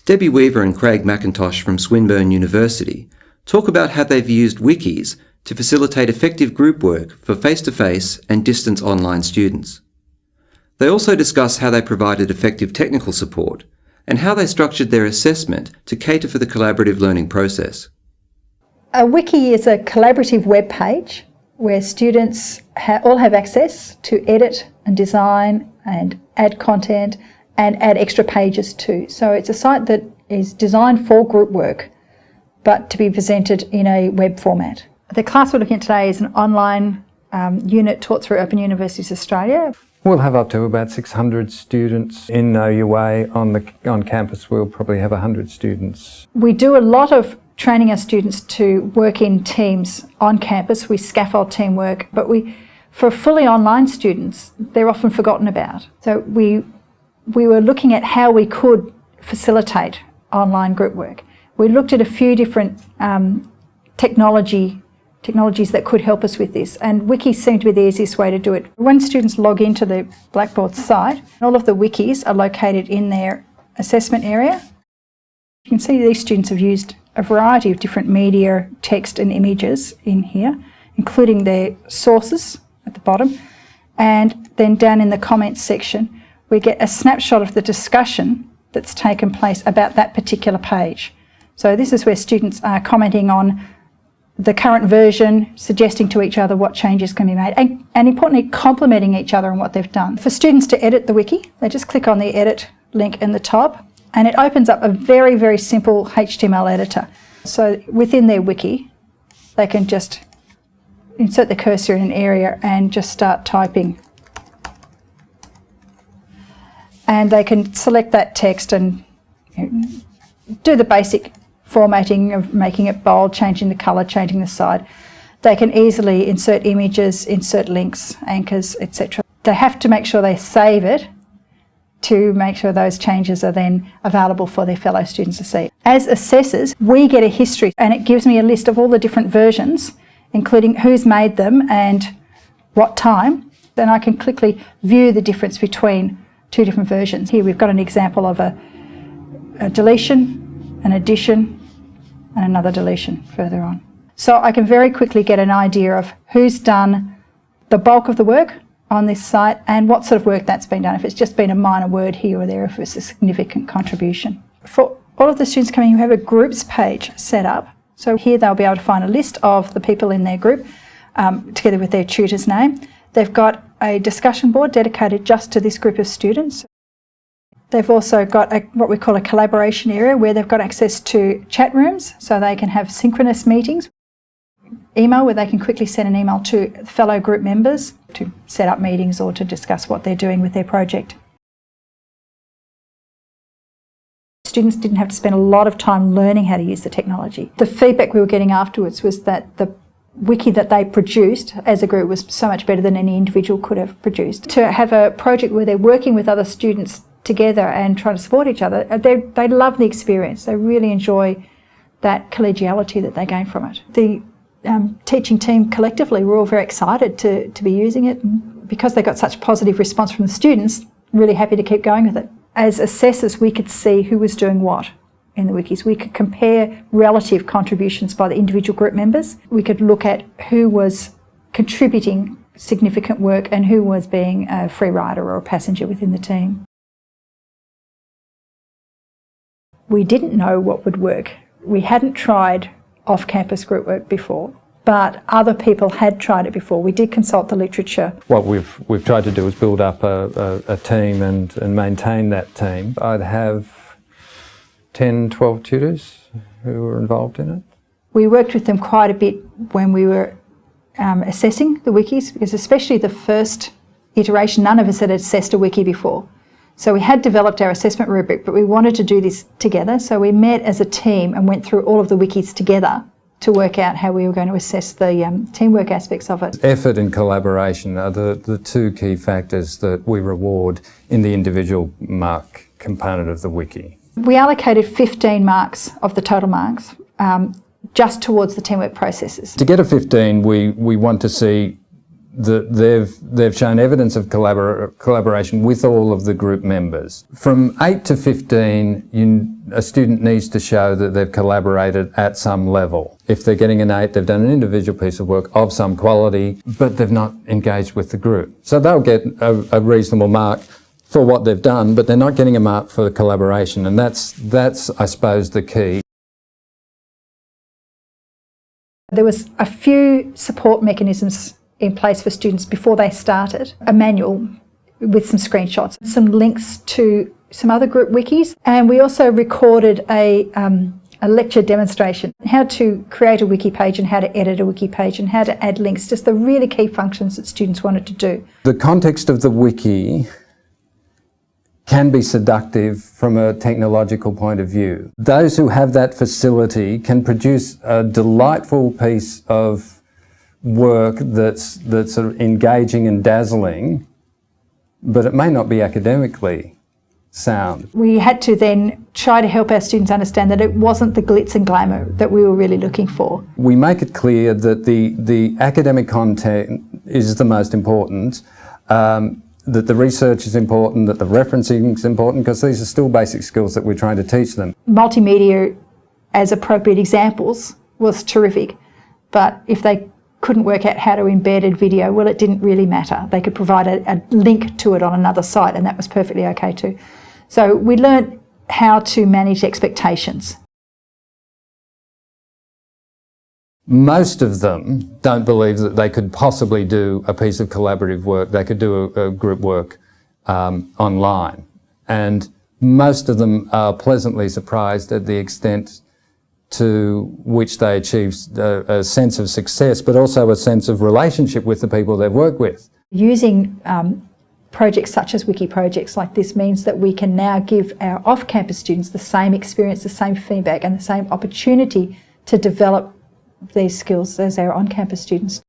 Debbie Weaver and Craig McIntosh from Swinburne University talk about how they've used wikis to facilitate effective group work for face-to-face and distance online students. They also discuss how they provided effective technical support and how they structured their assessment to cater for the collaborative learning process. A wiki is a collaborative web page where students all have access to edit and design and add content and add extra pages too. So it's a site that is designed for group work, but to be presented in a web format. The class we're looking at today is an online unit taught through Open Universities Australia. We'll have up to about 600 students in Know Your Way. On campus we'll probably have 100 students. We do a lot of training our students to work in teams on campus. We scaffold teamwork, but for fully online students, they're often forgotten about. So we were looking at how we could facilitate online group work. We looked at a few different technologies that could help us with this, and wikis seem to be the easiest way to do it. When students log into the Blackboard site, all of the wikis are located in their assessment area. You can see these students have used a variety of different media, text and images in here, including their sources at the bottom, and then down in the comments section we get a snapshot of the discussion that's taken place about that particular page. So this is where students are commenting on the current version, suggesting to each other what changes can be made, and importantly complimenting each other on what they've done. For students to edit the wiki, they just click on the edit link in the top and it opens up a very, very simple HTML editor. So within their wiki they can just insert the cursor in an area and just start typing. And they can select that text and do the basic formatting of making it bold, changing the colour, changing the side. They can easily insert images, insert links, anchors, etc. They have to make sure they save it to make sure those changes are then available for their fellow students to see. As assessors, we get a history and it gives me a list of all the different versions, including who's made them and what time. Then I can quickly view the difference between two different versions. Here we've got an example of a deletion, an addition and another deletion further on. So I can very quickly get an idea of who's done the bulk of the work on this site and what sort of work that's been done, if it's just been a minor word here or there, if it's a significant contribution. For all of the students coming who have a groups page set up, so here they'll be able to find a list of the people in their group together with their tutor's name. They've got a discussion board dedicated just to this group of students. They've also got what we call a collaboration area where they've got access to chat rooms so they can have synchronous meetings. Email where they can quickly send an email to fellow group members to set up meetings or to discuss what they're doing with their project. Students didn't have to spend a lot of time learning how to use the technology. The feedback we were getting afterwards was that the wiki that they produced as a group was so much better than any individual could have produced. To have a project where they're working with other students together and trying to support each other, they love the experience. They really enjoy that collegiality that they gain from it. The teaching team collectively were all very excited to be using it, and because they got such positive response from the students, really happy to keep going with it. As assessors, we could see who was doing what in the wikis. We could compare relative contributions by the individual group members. We could look at who was contributing significant work and who was being a free rider or a passenger within the team. We didn't know what would work. We hadn't tried off-campus group work before, but other people had tried it before. We did consult the literature. What we've tried to do is build up a team and maintain that team. I'd have 10, 12 tutors who were involved in it. We worked with them quite a bit when we were assessing the wikis, because especially the first iteration, none of us had assessed a wiki before. So we had developed our assessment rubric, but we wanted to do this together. So we met as a team and went through all of the wikis together to work out how we were going to assess the teamwork aspects of it. Effort and collaboration are the two key factors that we reward in the individual mark component of the wiki. We allocated 15 marks of the total marks just towards the teamwork processes. To get a 15, we want to see that they've shown evidence of collaboration with all of the group members. From 8 to 15, a student needs to show that they've collaborated at some level. If they're getting an 8, they've done an individual piece of work of some quality, but they've not engaged with the group. So they'll get a reasonable mark for what they've done, but they're not getting a mark for the collaboration, and that's I suppose the key. There was a few support mechanisms in place for students before they started. A manual with some screenshots, some links to some other group wikis, and we also recorded a lecture demonstration, how to create a wiki page and how to edit a wiki page and how to add links, just the really key functions that students wanted to do. The context of the wiki can be seductive from a technological point of view. Those who have that facility can produce a delightful piece of work that's sort of engaging and dazzling, but it may not be academically sound. We had to then try to help our students understand that it wasn't the glitz and glamour that we were really looking for. We make it clear that the academic content is the most important, that the research is important, that the referencing is important, because these are still basic skills that we're trying to teach them. Multimedia as appropriate examples was terrific, but if they couldn't work out how to embed a video, well, it didn't really matter. They could provide a link to it on another site, and that was perfectly okay too. So we learned how to manage expectations. Most of them don't believe that they could possibly do a piece of collaborative work. They could do a group work online. And most of them are pleasantly surprised at the extent to which they achieve a sense of success, but also a sense of relationship with the people they've worked with. Using projects such as wiki projects like this means that we can now give our off-campus students the same experience, the same feedback and the same opportunity to develop these skills as our on-campus students.